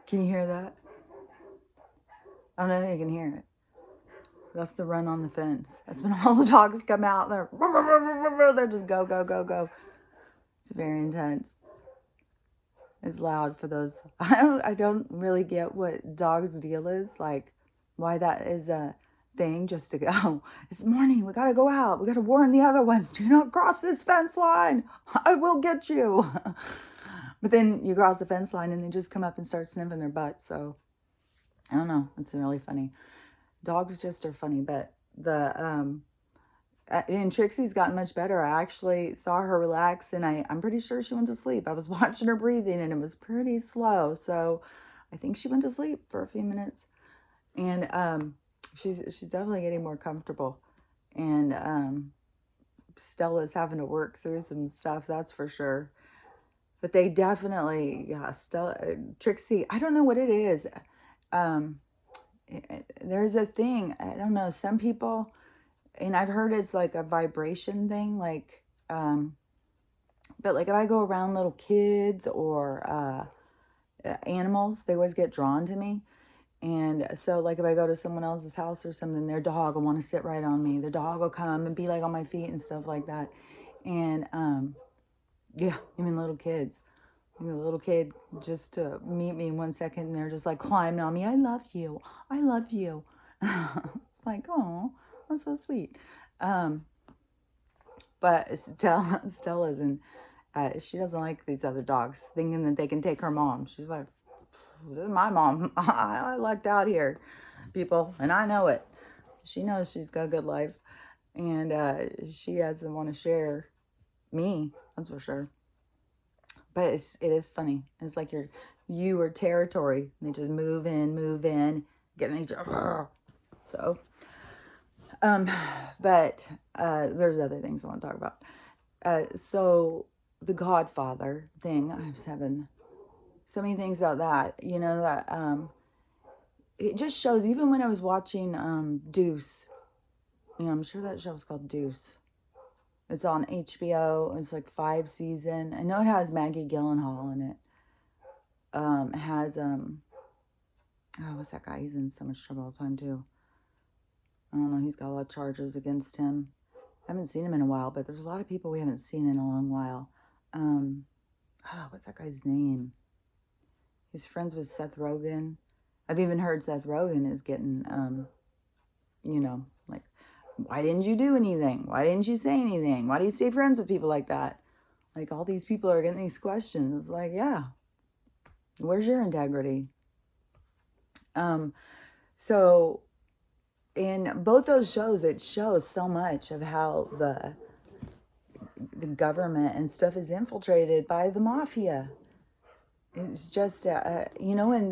Can you hear that? I don't know if you can hear it. That's the run on the fence. That's when all the dogs come out. They're just go, go, go, go. It's very intense. It's loud for those. I don't really get what dogs' deal is. Like, why that is a thing just to go. It's morning. We got to go out. We got to warn the other ones. Do not cross this fence line. I will get you. But then you cross the fence line and they just come up and start sniffing their butts. So, I don't know. It's really funny. Dogs just are funny. But and Trixie's gotten much better. I actually saw her relax and I'm pretty sure she went to sleep. I was watching her breathing and it was pretty slow. So I think she went to sleep for a few minutes. And she's definitely getting more comfortable. And Stella's having to work through some stuff, that's for sure. But they definitely, yeah, Stella, Trixie, I don't know what it is. Um, there's a thing, I don't know, some people, and I've heard it's like a vibration thing, like, but like if I go around little kids or animals, they always get drawn to me. And so, like, if I go to someone else's house or something, their dog will want to sit right on me. Their dog will come and be like on my feet and stuff like that. And yeah, even little kids. The little kid just to meet me in 1 second, and they're just like climbing on me. I love you. I love you. It's like, oh, that's so sweet. But Stella's and she doesn't like these other dogs, thinking that they can take her mom. She's like, this is my mom. I lucked out here, people, and I know it. She knows she's got a good life, and she doesn't want to share me. That's for sure. But it is funny. It's like you are territory. They just move in, get in each other. So, but there's other things I want to talk about. So the Godfather thing, I was having so many things about that. You know that it just shows. Even when I was watching Deuce, you know, I'm sure that show was called Deuce. It's on HBO. It's like 5 seasons. I know it has Maggie Gyllenhaal in it. It has oh, what's that guy? He's in so much trouble all the time too. I don't know. He's got a lot of charges against him. I haven't seen him in a while, but there's a lot of people we haven't seen in a long while. Oh, what's that guy's name? He's friends with Seth Rogen. I've even heard Seth Rogen is getting, you know, like, why didn't you do anything? Why didn't you say anything? Why do you stay friends with people like that? Like, all these people are getting these questions. Like, yeah, where's your integrity? So in both those shows, it shows so much of how the government and stuff is infiltrated by the mafia. It's just, you know, and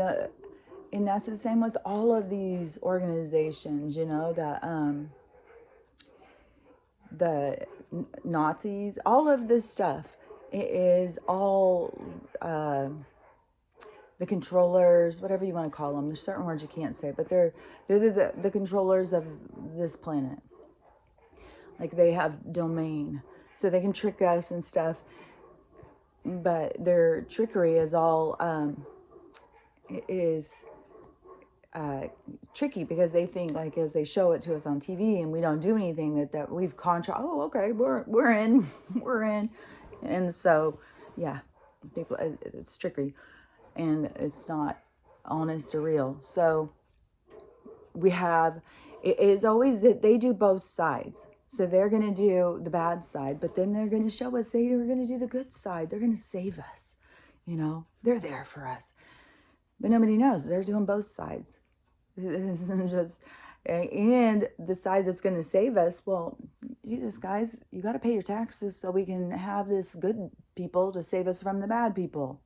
that's the same with all of these organizations, you know, the Nazis, all of this stuff. It is all the controllers, whatever you want to call them. There's certain words you can't say, but they're the controllers of this planet. Like, they have domain, so they can trick us and stuff. But their trickery is all tricky, because they think, like, as they show it to us on TV and we don't do anything, that we've oh, okay, we're in, we're in. And so, yeah, people, it's tricky, and it's not honest or real. So it is always that they do both sides. So they're going to do the bad side, but then they're going to show us they're going to do the good side. They're going to save us. You know, they're there for us. But nobody knows. They're doing both sides. This isn't just, and the side that's going to save us, well, Jesus, guys, you got to pay your taxes so we can have this good people to save us from the bad people.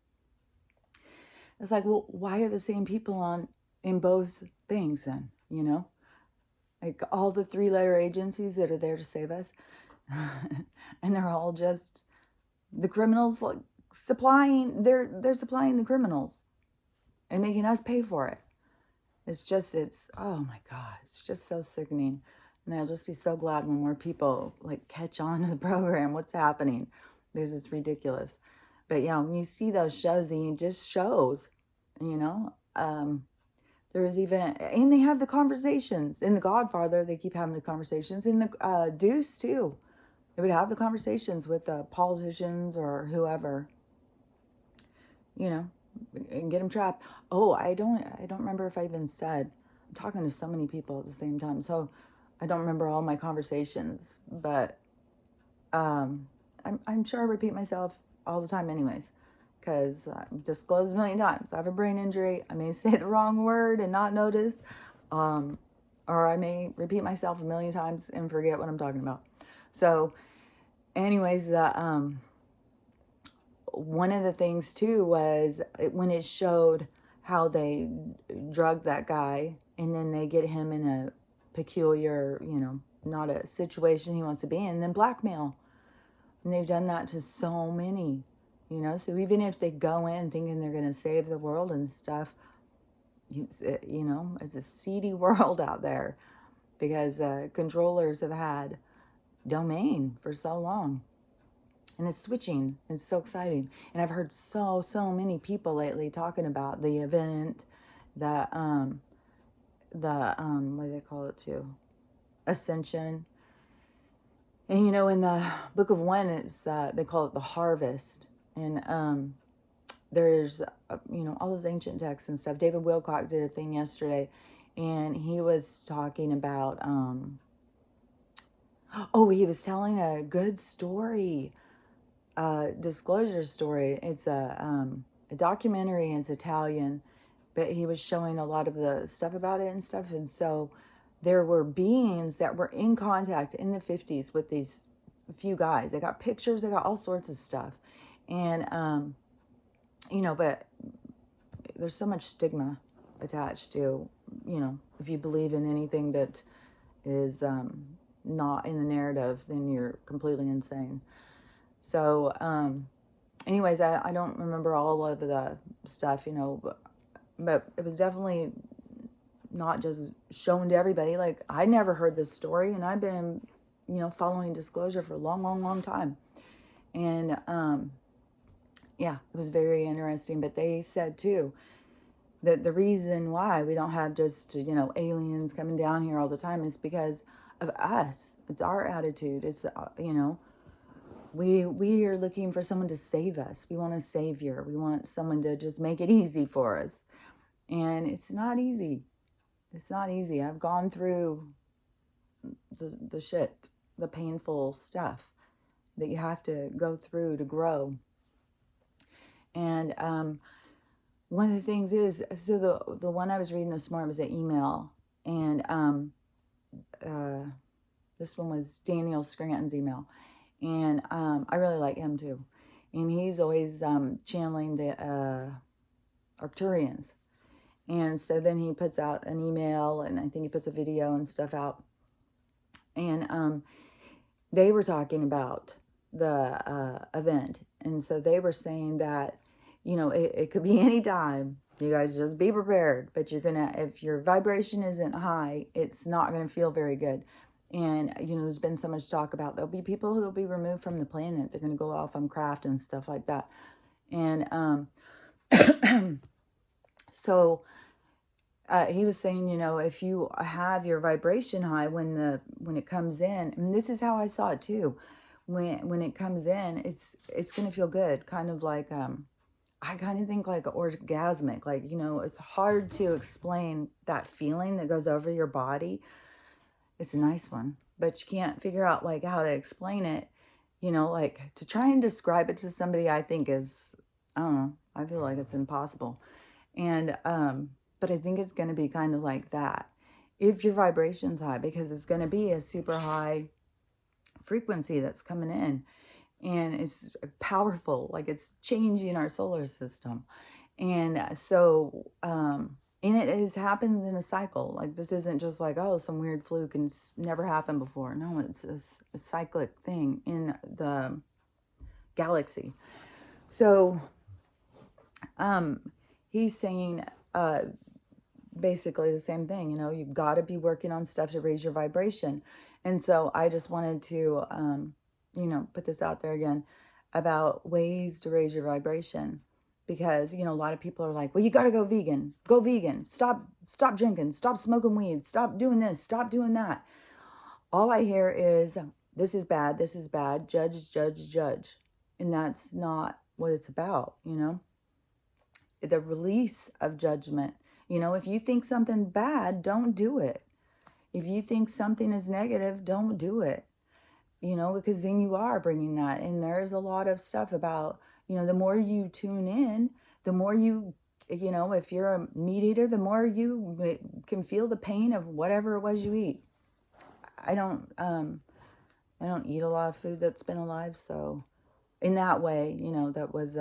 It's like, well, why are the same people in both things then, you know? Like, all the 3-letter agencies that are there to save us. And they're all just the criminals, like, they're supplying the criminals and making us pay for it. Oh my God, it's just so sickening. And I'll just be so glad when more people, like, catch on to the program, what's happening, because it's ridiculous. But yeah, when you see those shows, and it just shows you know. There's even, and they have the conversations in The Godfather. They keep having the conversations in the Deuce too. They would have the conversations with the politicians or whoever, you know, and get them trapped. Oh, I don't remember if I even said. I'm talking to so many people at the same time, so I don't remember all my conversations. But I'm sure I repeat myself all the time, anyways, because I've disclosed a million times. I have a brain injury. I may say the wrong word and not notice, um, or I may repeat myself a million times and forget what I'm talking about. So, anyways, the one of the things too was when it showed how they drug that guy and then they get him in a peculiar, not a situation he wants to be in, then blackmail. And they've done that to so many, so even if they go in thinking they're going to save the world and stuff, it's a seedy world out there because controllers have had domain for so long. And it's switching. It's so exciting. And I've heard so many people lately talking about the event, the what do they call it too? Ascension. And in the Book of One, it's they call it the harvest. And there's all those ancient texts and stuff. David Wilcock did a thing yesterday, and he was talking about he was telling a good story. Disclosure story. It's a documentary. It's Italian, but he was showing a lot of the stuff about it and stuff. And so there were beings that were in contact in the 50s with these few guys. They got pictures. They got all sorts of stuff. And, but there's so much stigma attached to, if you believe in anything that is not in the narrative, then you're completely insane. So, anyways, I don't remember all of the stuff, but it was definitely not just shown to everybody. Like, I never heard this story, and I've been, following disclosure for a long time. And, yeah, it was very interesting. But they said, too, that the reason why we don't have just, aliens coming down here all the time is because of us. It's our attitude. It's, we are looking for someone to save us. We want a savior. We want someone to just make it easy for us. And it's not easy. It's not easy. I've gone through the shit, the painful stuff that you have to go through to grow. And one of the things is, so the one I was reading this morning was an email. And this one was Daniel Scranton's email. And I really like him too. And he's always channeling the Arcturians. And so then he puts out an email, and I think he puts a video and stuff out. And they were talking about the event. And so they were saying that, it could be any time. You guys just be prepared. But if your vibration isn't high, it's not going to feel very good. And, there's been so much talk about there'll be people who will be removed from the planet. They're going to go off on craft and stuff like that. And so he was saying, if you have your vibration high when it comes in, and this is how I saw it too, when it comes in, it's going to feel good. Kind of like, I kind of think like orgasmic, like, it's hard to explain that feeling that goes over your body. It's a nice one, but you can't figure out like how to explain it, like to try and describe it to somebody, I think is, I don't know, I feel like it's impossible. And, but I think it's going to be kind of like that if your vibration's high, because it's going to be a super high frequency that's coming in, and it's powerful, like it's changing our solar system. And so, and it happens in a cycle. Like, this isn't just like, oh, some weird fluke and it's never happened before. No, it's a cyclic thing in the galaxy. So, he's saying basically the same thing. You've got to be working on stuff to raise your vibration. And so I just wanted to, put this out there again about ways to raise your vibration. because, a lot of people are like, well, you got to go vegan, stop drinking, stop smoking weed, stop doing this, stop doing that. All I hear is, this is bad, judge, judge, judge. And that's not what it's about, the release of judgment. If you think something bad, don't do it. If you think something is negative, don't do it. Because then you are bringing that. And there's a lot of stuff about, the more you tune in, the more you, if you're a meat eater, the more you can feel the pain of whatever it was you eat. I don't eat a lot of food that's been alive. So in that way, that was,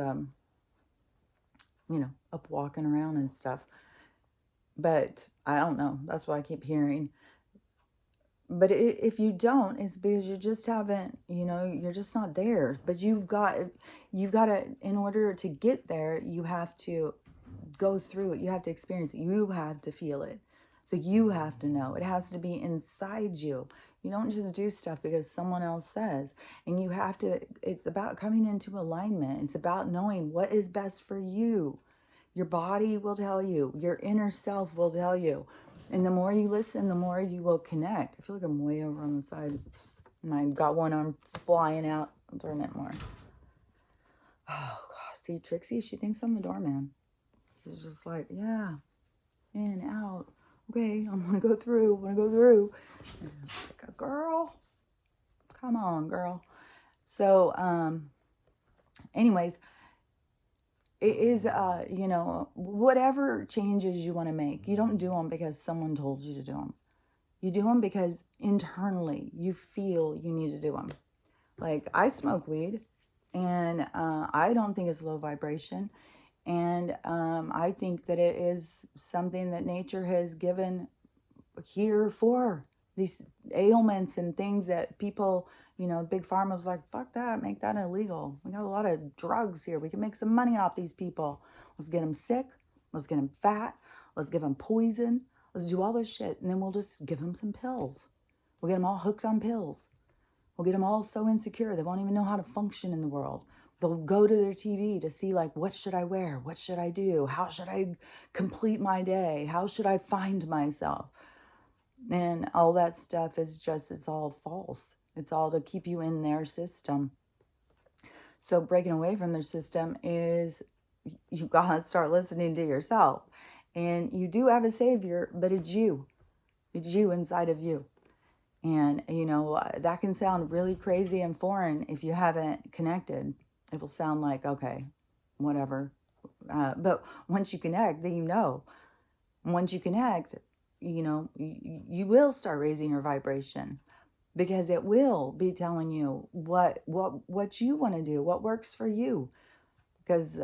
up walking around and stuff. But I don't know. That's what I keep hearing. But if you don't, it's because you just haven't, you're just not there. But you've got to, in order to get there, you have to go through it. You have to experience it. You have to feel it. So you have to know. It has to be inside you. You don't just do stuff because someone else says. And you have to, it's about coming into alignment. It's about knowing what is best for you. Your body will tell you. Your inner self will tell you. And the more you listen, the more you will connect. I feel like I'm way over on the side. And I got one arm flying out. I'll turn it more. Oh, gosh. See, Trixie, she thinks I'm the doorman. She's just like, yeah, in, out. Okay, I'm going to go through. And like, girl, come on, girl. So, anyways, it is, whatever changes you want to make, you don't do them because someone told you to do them. You do them because internally you feel you need to do them. Like, I smoke weed, and I don't think it's low vibration. And I think that it is something that nature has given here for these ailments and things that people, Big Pharma was like, fuck that, make that illegal. We got a lot of drugs here. We can make some money off these people. Let's get them sick. Let's get them fat. Let's give them poison. Let's do all this shit. And then we'll just give them some pills. We'll get them all hooked on pills. We'll get them all so insecure they won't even know how to function in the world. They'll go to their TV to see, like, what should I wear? What should I do? How should I complete my day? How should I find myself? And all that stuff is just, it's all false. It's all to keep you in their system. So breaking away from their system is, you gotta start listening to yourself. And you do have a savior, but it's you. It's you inside of you. And, that can sound really crazy and foreign if you haven't connected. It will sound like, okay, whatever. But once you connect, then you know. Once you connect, you will start raising your vibration, because it will be telling you what you want to do, what works for you. Because,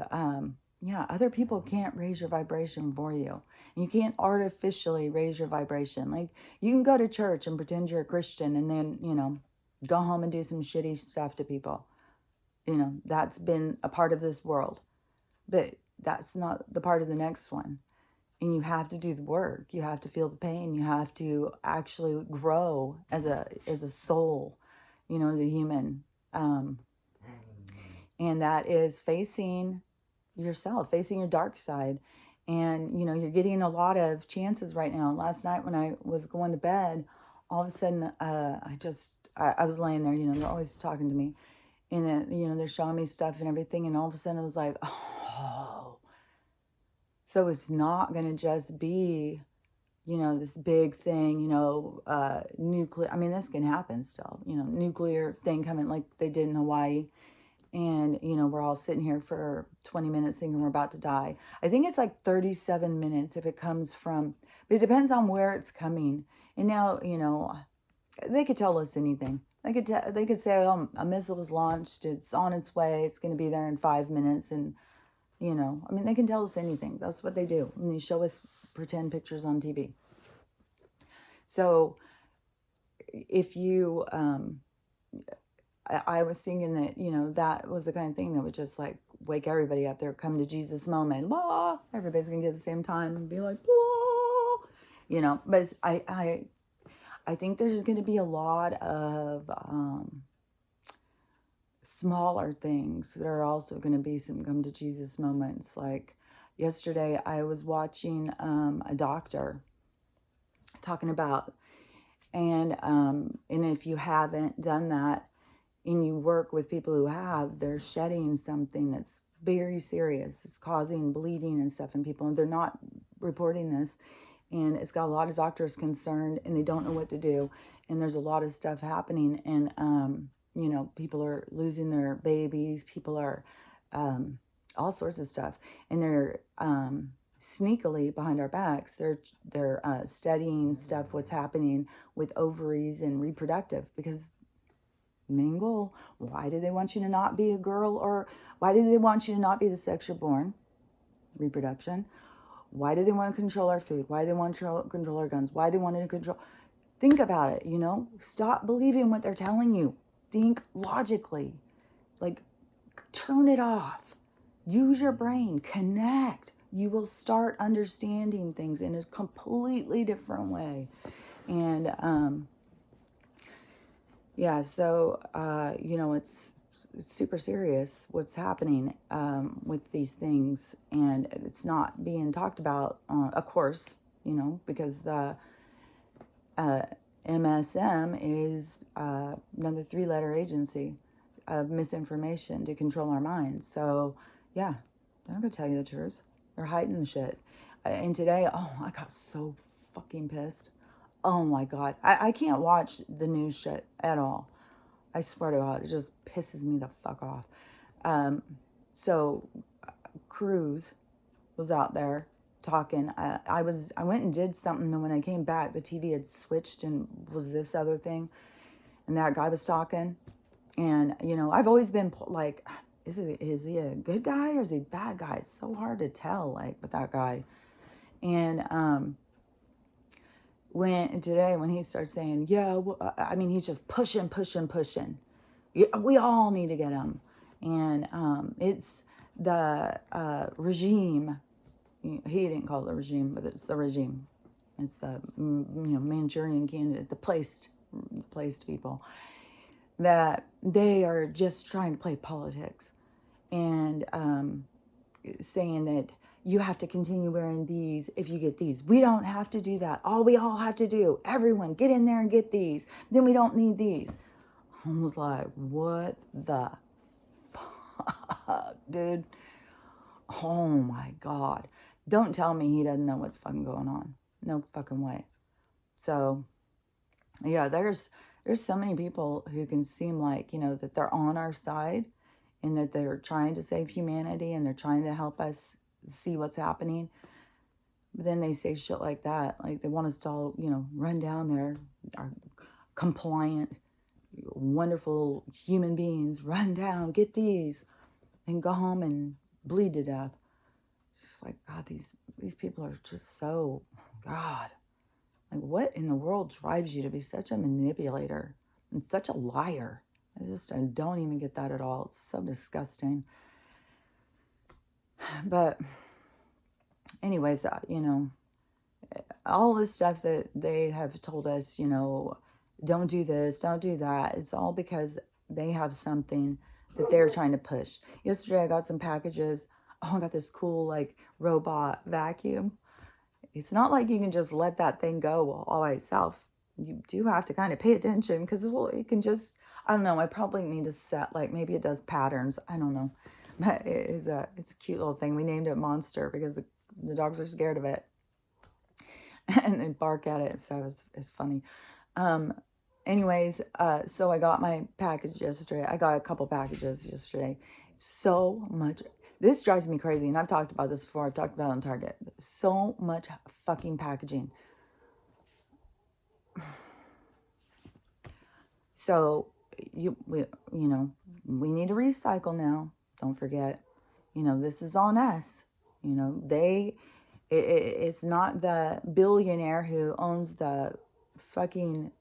other people can't raise your vibration for you. And you can't artificially raise your vibration. Like, you can go to church and pretend you're a Christian and then, go home and do some shitty stuff to people. That's been a part of this world. But that's not the part of the next one. And you have to do the work. You have to feel the pain. You have to actually grow as a soul, as a human. And that is facing yourself, facing your dark side. And, you're getting a lot of chances right now. Last night when I was going to bed, all of a sudden, I was laying there, they're always talking to me. And then, they're showing me stuff and everything. And all of a sudden I was like, oh. So it's not going to just be, this big thing, nuclear. I mean, this can happen still, nuclear thing coming like they did in Hawaii. And, we're all sitting here for 20 minutes thinking we're about to die. I think it's like 37 minutes if it comes from, but it depends on where it's coming. And now, they could tell us anything. They could say, oh, a missile was launched. It's on its way. It's going to be there in 5 minutes. And, they can tell us anything. That's what they do. And they show us pretend pictures on TV. So if you, I was thinking that, that was the kind of thing that would just like wake everybody up there, come to Jesus moment. Blah, everybody's going to get at the same time and be like, blah, but I think there's going to be a lot of smaller things that are also going to be some come to Jesus moments. Like yesterday, I was watching a doctor talking about, and if you haven't done that and you work with people who have, they're shedding something that's very serious. It's causing bleeding and stuff in people, and they're not reporting this. And it's got a lot of doctors concerned, and they don't know what to do. And there's a lot of stuff happening, and people are losing their babies. People are all sorts of stuff, and they're sneakily behind our backs. They're studying stuff, what's happening with ovaries and reproductive, because main goal, why do they want you to not be a girl, or why do they want you to not be the sex you're born? Reproduction. Why do they want to control our food? Why do they want to control our guns? Why do they want to control? Think about it, Stop believing what they're telling you. Think logically. Like, turn it off. Use your brain. Connect. You will start understanding things in a completely different way. And, it's super serious what's happening with these things, and it's not being talked about, of course, because the MSM is another 3-letter agency of misinformation to control our minds. So, yeah, they're not going to tell you the truth. They're hiding the shit. And today, I got so fucking pissed. Oh my God. I can't watch the news shit at all. I swear to God, it just pisses me the fuck off. So Cruz was out there talking. I went and did something, and when I came back, the TV had switched and was this other thing, and that guy was talking. And I've always been like, is he a good guy or is he a bad guy? It's so hard to tell, like, with that guy. And when he starts saying, he's just pushing. Yeah, we all need to get him. And it's the regime. He didn't call it the regime, but it's the regime. It's the Manchurian candidate, the placed people, that they are just trying to play politics, and saying that you have to continue wearing these if you get these. We don't have to do that. We all have to do, everyone get in there and get these. Then we don't need these. I was like, what the fuck, dude? Oh my God. Don't tell me he doesn't know what's fucking going on. No fucking way. So, yeah, there's so many people who can seem like, that they're on our side, and that they're trying to save humanity, and they're trying to help us see what's happening. But then they say shit like that. Like, they want us to all, run down there, our compliant, wonderful human beings, run down, get these, and go home and bleed to death. It's just like, God, these people are just so, God. Like, what in the world drives you to be such a manipulator and such a liar? I don't even get that at all. It's so disgusting. But anyways, all this stuff that they have told us, don't do this, don't do that. It's all because they have something that they're trying to push. Yesterday, I got some packages. I got this cool, like, robot vacuum. It's not like you can just let that thing go all by itself. You do have to kind of pay attention, because it can just, I don't know, I probably need to set, like, maybe it does patterns. I don't know. But it's a cute little thing. We named it Monster because the dogs are scared of it. And they bark at it, so it's funny. Anyways, so I got my package yesterday. I got a couple packages yesterday. So much. This drives me crazy, and I've talked about this before. I've talked about it on Target. So much fucking packaging. So we need to recycle now. Don't forget, this is on us. It's not the billionaire who owns the fucking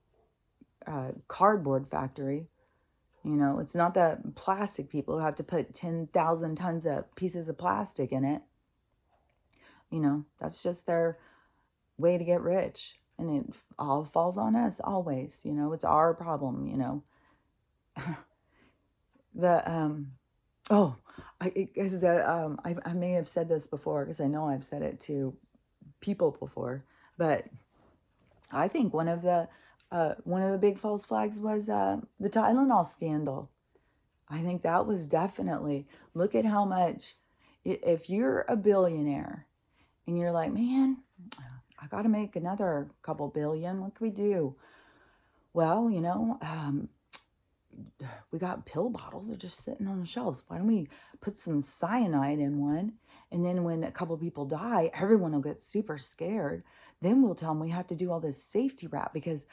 cardboard factory. It's not the plastic people who have to put 10,000 tons of pieces of plastic in it. That's just their way to get rich. And it all falls on us always. It's our problem, The oh, I may have said this before because I know I've said it to people before, but I think one of the big false flags was the Tylenol scandal. I think that was definitely, look at how much, if you're a billionaire and you're like, man, I got to make another couple billion, what can we do? Well, we got pill bottles, they're just sitting on the shelves. Why don't we put some cyanide in one? And then when a couple people die, everyone will get super scared. Then we'll tell them we have to do all this safety wrap because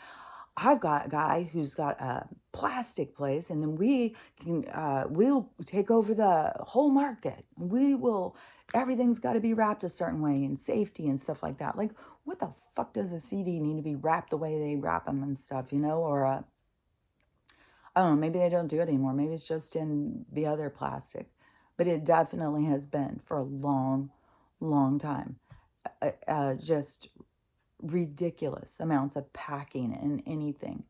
I've got a guy who's got a plastic place, and then we'll take over the whole market. Everything's got to be wrapped a certain way and safety and stuff like that. Like, what the fuck does a CD need to be wrapped the way they wrap them and stuff, Or I don't know, maybe they don't do it anymore. Maybe it's just in the other plastic, but it definitely has been for a long, long time. Just ridiculous amounts of packing in anything.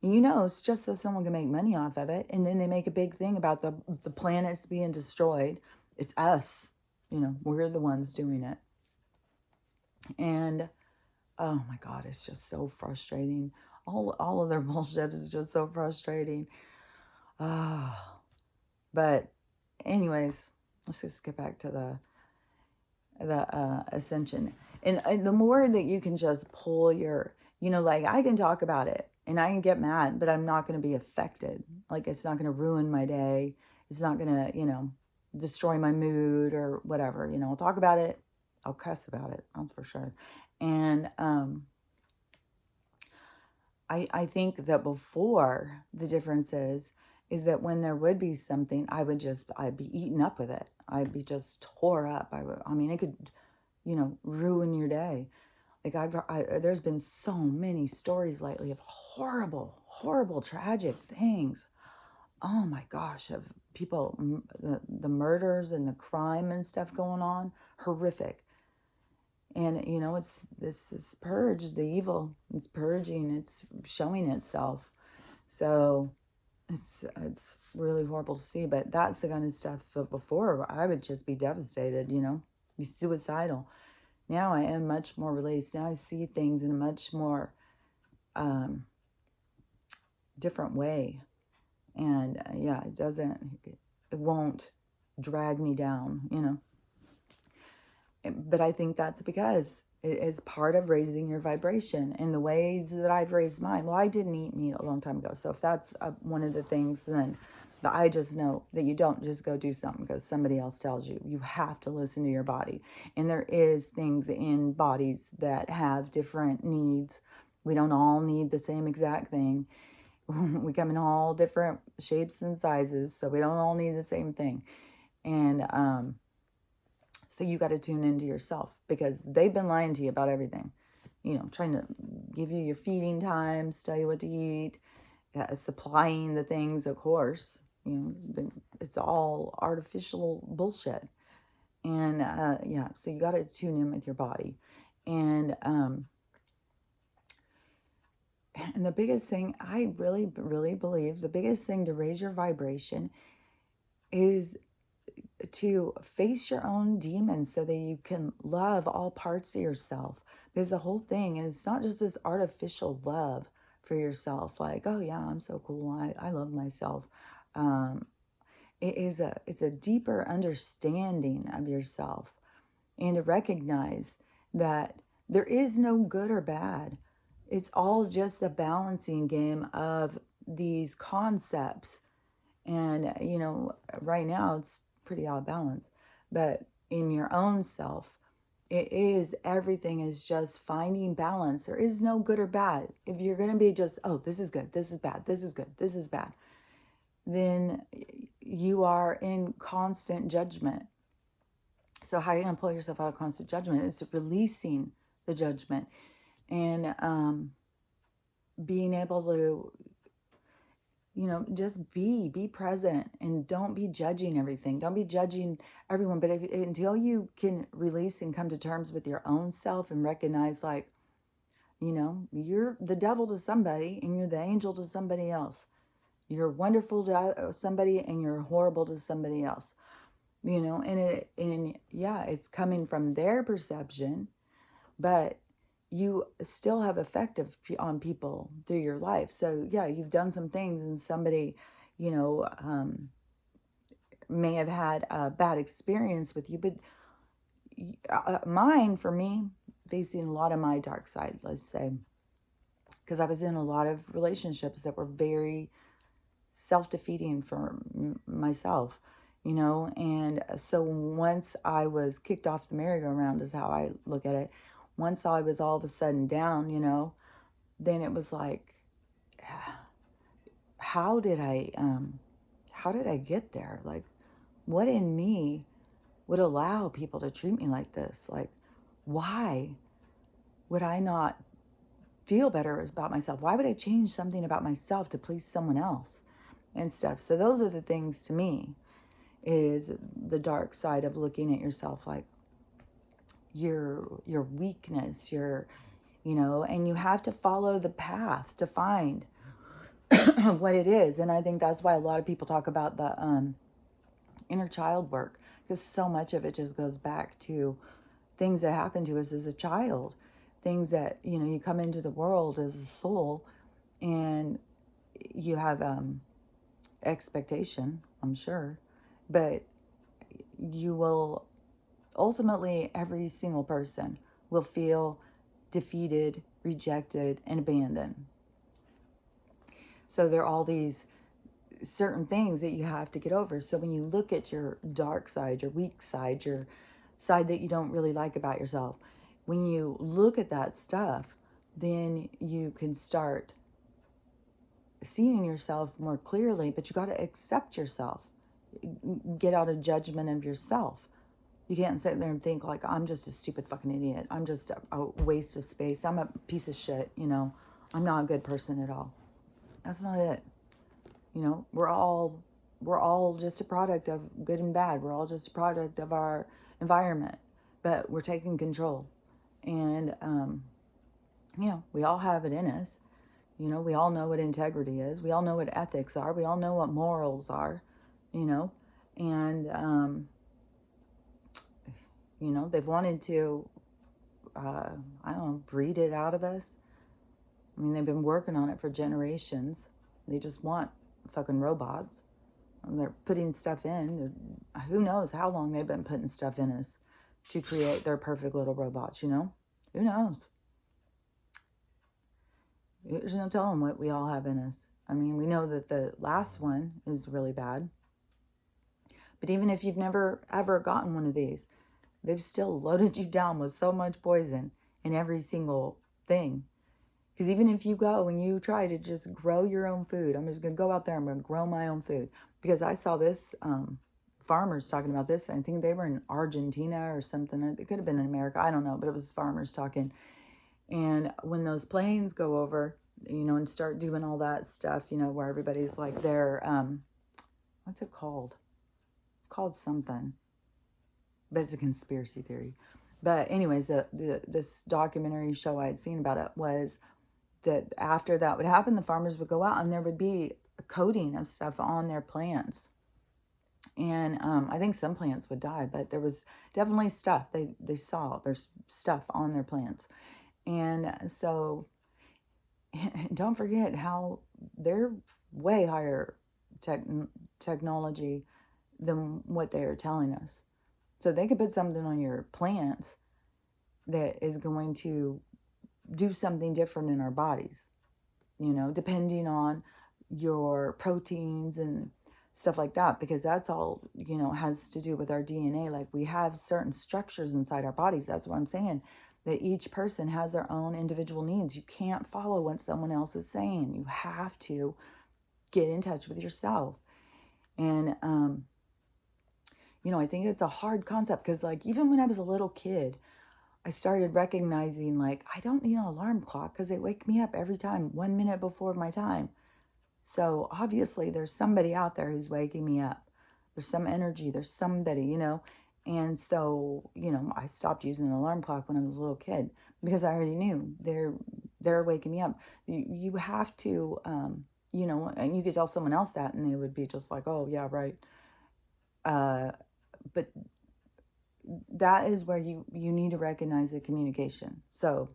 It's just so someone can make money off of it. And then they make a big thing about the planets being destroyed. It's us, we're the ones doing it. And oh my God, it's just so frustrating. All of their bullshit is just so frustrating. But anyways, let's just get back to the ascension. And the more that you can just pull your, like I can talk about it and I can get mad, but I'm not going to be affected. Like it's not going to ruin my day. It's not going to, destroy my mood or whatever. I'll talk about it. I'll cuss about it. That's for sure. And I think that before the difference is that when there would be something, I'd be eaten up with it. I'd be just tore up. It could, ruin your day. Like there's been so many stories lately of horrible, horrible, tragic things. Oh my gosh, of people, the murders and the crime and stuff going on, horrific. And this is purge, the evil. It's purging. It's showing itself. So it's really horrible to see. But that's the kind of stuff that before I would just be devastated. Be suicidal. Now I am much more released. Now I see things in a much more different way. And it won't drag me down, But I think that's because it is part of raising your vibration in the ways that I've raised mine. Well, I didn't eat meat a long time ago. So if that's one of the things, then but I just know that you don't just go do something because somebody else tells you. You have to listen to your body. And there is things in bodies that have different needs. We don't all need the same exact thing. We come in all different shapes and sizes, so we don't all need the same thing. And so you got to tune into yourself because they've been lying to you about everything. Trying to give you your feeding times, tell you what to eat, supplying the things, of course. It's all artificial bullshit. And so you got to tune in with your body. And the biggest thing, I really, really believe the biggest thing to raise your vibration is to face your own demons so that you can love all parts of yourself. Because the whole thing, and it's not just this artificial love for yourself, like, oh yeah, I'm so cool, I love myself. It's a deeper understanding of yourself and to recognize that there is no good or bad. It's all just a balancing game of these concepts. And, right now it's pretty out of balance. But in your own self, everything is just finding balance. There is no good or bad. If you're going to be just, oh, this is good, this is bad, this is good, this is bad, then you are in constant judgment. So how are you going to pull yourself out of constant judgment? It's releasing the judgment and being able to, just be present and don't be judging everything. Don't be judging everyone. But until you can release and come to terms with your own self and recognize, like, you're the devil to somebody and you're the angel to somebody else. You're wonderful to somebody and you're horrible to somebody else. And yeah, it's coming from their perception, but you still have effect on people through your life. So yeah, you've done some things and somebody, you know, may have had a bad experience with you, but mine, for me, facing a lot of my dark side, let's say, because I was in a lot of relationships that were very self-defeating for myself, and so once I was kicked off the merry-go-round is how I look at it. Once I was all of a sudden down, then it was like, how did I get there? Like, what in me would allow people to treat me like this? Like, why would I not feel better about myself? Why would I change something about myself to please someone else and stuff? So those are the things, to me, is the dark side of looking at yourself, like your weakness, and you have to follow the path to find what it is. And I think that's why a lot of people talk about the inner child work, because so much of it just goes back to things that happened to us as a child, things that, you come into the world as a soul, and you have expectation, I'm sure, but you will ultimately, every single person will feel defeated, rejected, and abandoned. So there are all these certain things that you have to get over. So when you look at your dark side, your weak side, your side that you don't really like about yourself, when you look at that stuff, then you can start seeing yourself more clearly, but you got to accept yourself. Get out of judgment of yourself. You can't sit there and think like, I'm just a stupid fucking idiot. I'm just a waste of space. I'm a piece of shit, I'm not a good person at all. That's not it. We're all just a product of good and bad. We're all just a product of our environment, but we're taking control. And, we all have it in us. We all know what integrity is. We all know what ethics are. We all know what morals are, and, they've wanted to, I don't know, breed it out of us. I mean, they've been working on it for generations. They just want fucking robots. And they're putting stuff in. Who knows how long they've been putting stuff in us to create their perfect little robots, Who knows? There's no telling what we all have in us. I mean, we know that the last one is really bad. But even if you've never, ever gotten one of these, they've still loaded you down with so much poison in every single thing. Because even if you go and you try to just grow your own food, I'm just going to go out there, I'm going to grow my own food. Because I saw this, farmers talking about this. I think they were in Argentina or something. It could have been in America. I don't know, but it was farmers talking. And when those planes go over, and start doing all that stuff, where everybody's like, they're, what's it called? It's called something. But it's a conspiracy theory. But anyways, this documentary show I had seen about it was that after that would happen, the farmers would go out and there would be a coating of stuff on their plants. And I think some plants would die, but there was definitely stuff. They saw there's stuff on their plants. And so don't forget how they're way higher technology than what they are telling us. So they could put something on your plants that is going to do something different in our bodies, depending on your proteins and stuff like that, because that's all, has to do with our DNA. Like, we have certain structures inside our bodies. That's what I'm saying, that each person has their own individual needs. You can't follow what someone else is saying. You have to get in touch with yourself. And, I think it's a hard concept because, like, even when I was a little kid, I started recognizing, like, I don't need an alarm clock because they wake me up every time 1 minute before my time. So obviously there's somebody out there who's waking me up. There's some energy, there's somebody, And so, I stopped using an alarm clock when I was a little kid because I already knew they're waking me up. You have to and you could tell someone else that and they would be just like, oh, yeah, right. Uh, but that is where you need to recognize the communication. So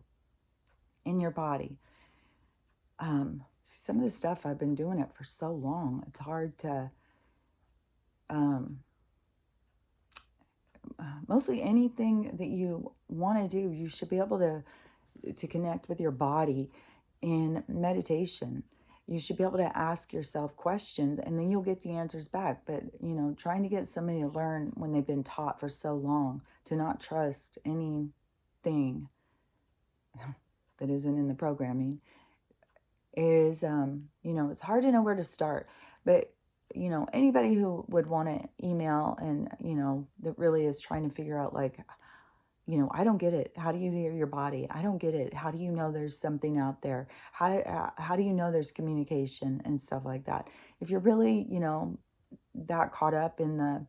in your body, some of the stuff I've been doing it for so long, it's hard to, um, mostly anything that you want to do, you should be able to connect with your body in meditation. You should be able to ask yourself questions and then you'll get the answers back. But, trying to get somebody to learn when they've been taught for so long to not trust anything that isn't in the programming is, it's hard to know where to start. But, anybody who would want to email and, that really is trying to figure out like, I don't get it. How do you hear your body? I don't get it. How do you know there's something out there? How do you know there's communication and stuff like that? If you're really, that caught up in the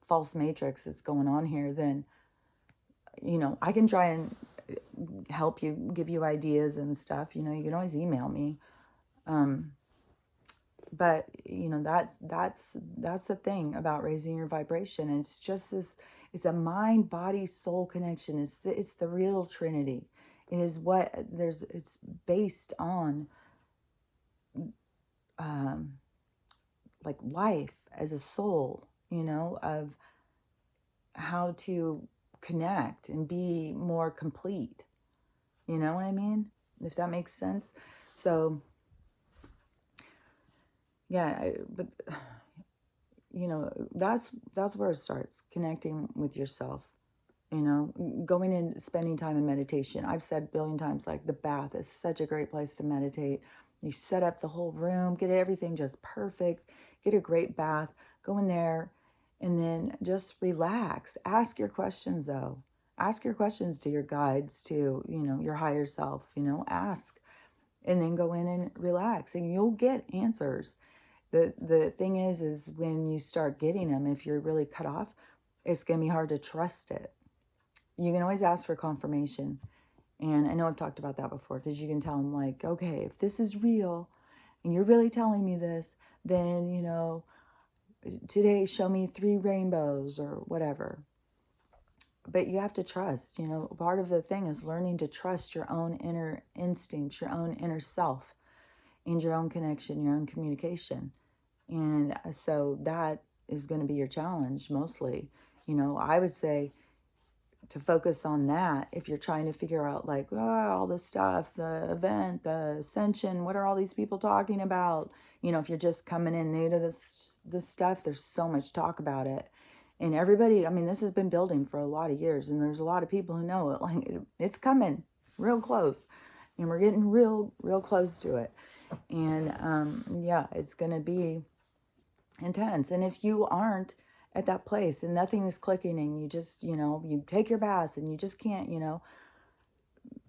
false matrix that's going on here, then, I can try and help you, give you ideas and stuff. You can always email me. But that's the thing about raising your vibration. It's just this. It's a mind, body, soul connection. It's the real Trinity. It is what there's. It's based on like life as a soul. Of how to connect and be more complete. You know what I mean? If that makes sense. So yeah, but that's where it starts, connecting with yourself, going and spending time in meditation. I've said a billion times, like the bath is such a great place to meditate. You set up the whole room, get everything just perfect, get a great bath, go in there, and then just relax. Ask your questions though. Ask your questions to your guides, to, your higher self, ask, and then go in and relax and you'll get answers. The thing is when you start getting them, if you're really cut off, it's going to be hard to trust it. You can always ask for confirmation. And I know I've talked about that before, because you can tell them like, okay, if this is real and you're really telling me this, then, today show me 3 rainbows or whatever. But you have to trust, part of the thing is learning to trust your own inner instincts, your own inner self, and your own connection, your own communication. And so that is going to be your challenge mostly. I would say to focus on that if you're trying to figure out like, all this stuff, the event, the ascension, what are all these people talking about? If you're just coming in new to this stuff, there's so much talk about it. And everybody, this has been building for a lot of years, and there's a lot of people who know it. Like, it's coming real close, and we're getting real close to it. And it's going to be intense. And if you aren't at that place and nothing is clicking and you just, you take your baths and you just can't,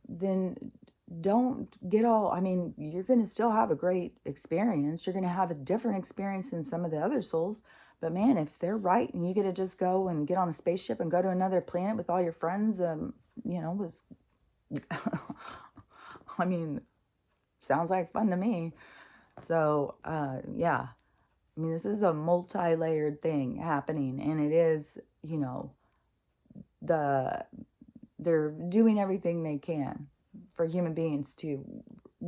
then don't get all, you're going to still have a great experience. You're going to have a different experience than some of the other souls. But man, if they're right and you get to just go and get on a spaceship and go to another planet with all your friends, was, sounds like fun to me. So, this is a multi-layered thing happening, and it is, they're doing everything they can for human beings to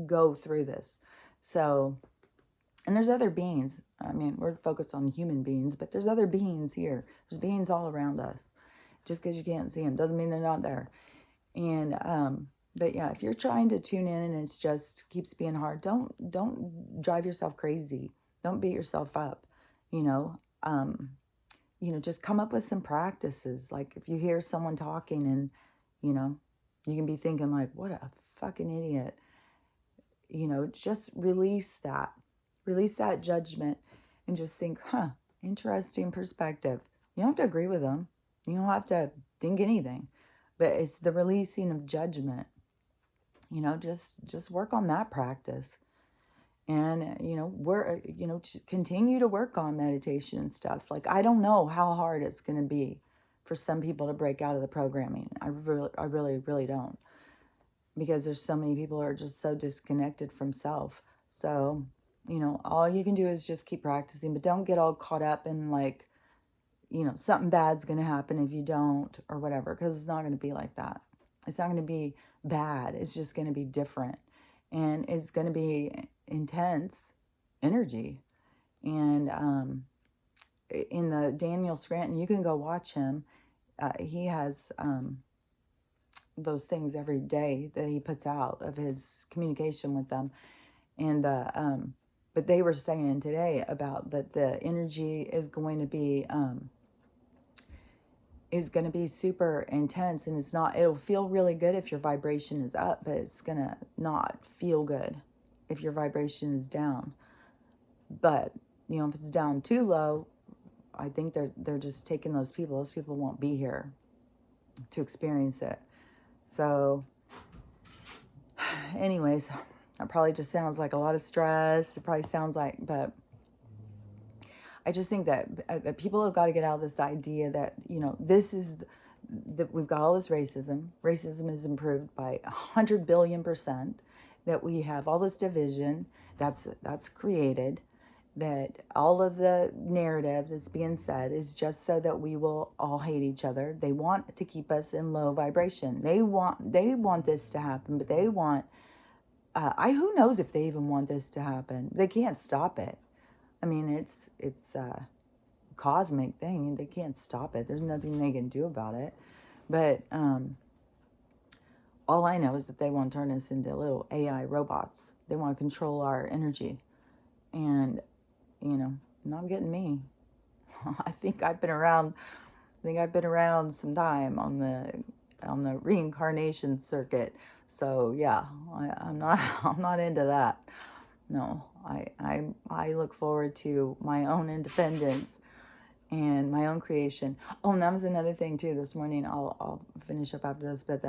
go through this. So, and there's other beings. We're focused on human beings, but there's other beings here. There's beings all around us. Just because you can't see them doesn't mean they're not there. And, but yeah, if you're trying to tune in and it's just keeps being hard, don't drive yourself crazy. Don't beat yourself up, just come up with some practices. Like if you hear someone talking and, you can be thinking like, what a fucking idiot, just release that judgment and just think, interesting perspective. You don't have to agree with them. You don't have to think anything, but it's the releasing of judgment, just work on that practice. And, continue to work on meditation and stuff. Like, I don't know how hard it's going to be for some people to break out of the programming. I really, really don't. Because there's so many people who are just so disconnected from self. So, all you can do is just keep practicing, but don't get all caught up in like, something bad's going to happen if you don't or whatever, because it's not going to be like that. It's not going to be bad. It's just going to be different. And it's going to be intense energy. And in the Daniel Scranton, you can go watch him. He has those things every day that he puts out of his communication with them. And but they were saying today about that the energy is going to be super intense, and it'll feel really good if your vibration is up, but it's gonna not feel good if your vibration is down. But if it's down too low, I think they're just taking those people won't be here to experience it. So anyways, that probably just sounds like a lot of stress. It probably sounds like, but I just think that people have got to get out of this idea that, this is that we've got all this racism. Racism is improved by 100 billion%. That we have all this division that's created. That all of the narrative that's being said is just so that we will all hate each other. They want to keep us in low vibration. They want this to happen, but they want. Who knows if they even want this to happen? They can't stop it. I mean, it's a cosmic thing. They can't stop it. There's nothing they can do about it. But all I know is that they want to turn us into little AI robots. They want to control our energy. And, not getting me. I think I've been around some time on the reincarnation circuit. So yeah, I'm not into that. No, I look forward to my own independence and my own creation. Oh, and that was another thing too. This morning, I'll finish up after this, but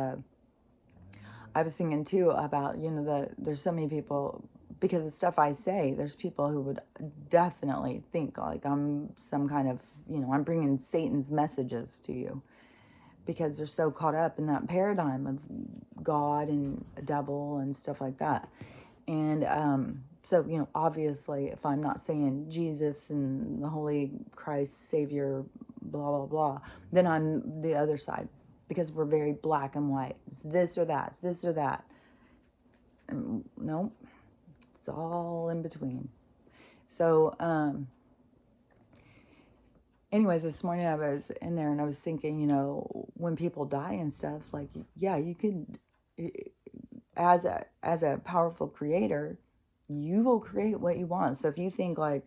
I was thinking too about there's so many people, because of stuff I say. There's people who would definitely think like I'm some kind of I'm bringing Satan's messages to you, because they're so caught up in that paradigm of God and a devil and stuff like that. And so, obviously, if I'm not saying Jesus and the Holy Christ Savior, blah, blah, blah, then I'm the other side, because we're very black and white. It's this or that. It's this or that. And nope. It's all in between. So, anyways, this morning I was in there and I was thinking, when people die and stuff, like, yeah, you could, as a powerful creator, you will create what you want. So if you think like,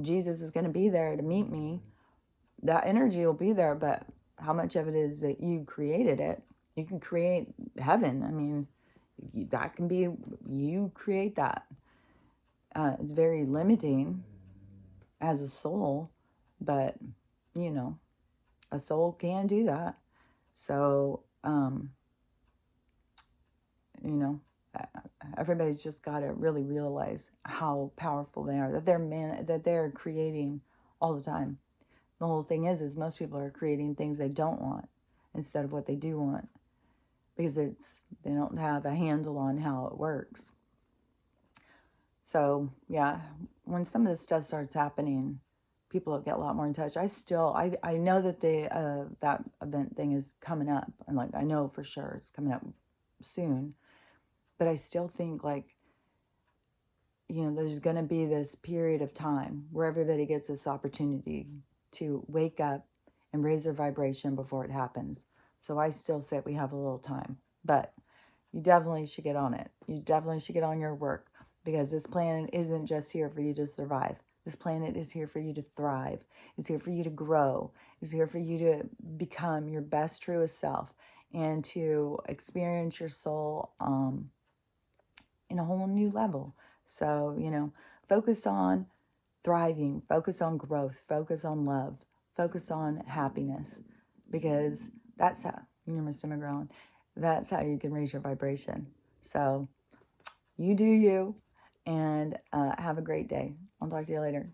Jesus is going to be there to meet me, that energy will be there. But how much of it is that you created it? You can create heaven. I mean, that can be, you create that. It's very limiting as a soul, but, a soul can do that. So, everybody's just got to really realize how powerful they are, that they're creating all the time. The whole thing is most people are creating things they don't want instead of what they do want, because they don't have a handle on how it works. So yeah, when some of this stuff starts happening, people will get a lot more in touch. I know that that event thing is coming up, and like I know for sure it's coming up soon. But I still think like, there's going to be this period of time where everybody gets this opportunity to wake up and raise their vibration before it happens. So I still say we have a little time, but you definitely should get on it. You definitely should get on your work, because this planet isn't just here for you to survive. This planet is here for you to thrive. It's here for you to grow. It's here for you to become your best, truest self, and to experience your soul in a whole new level. So, focus on thriving, focus on growth, focus on love, focus on happiness, because that's how, my stomach growling, that's how you can raise your vibration. So you do you, and have a great day. I'll talk to you later.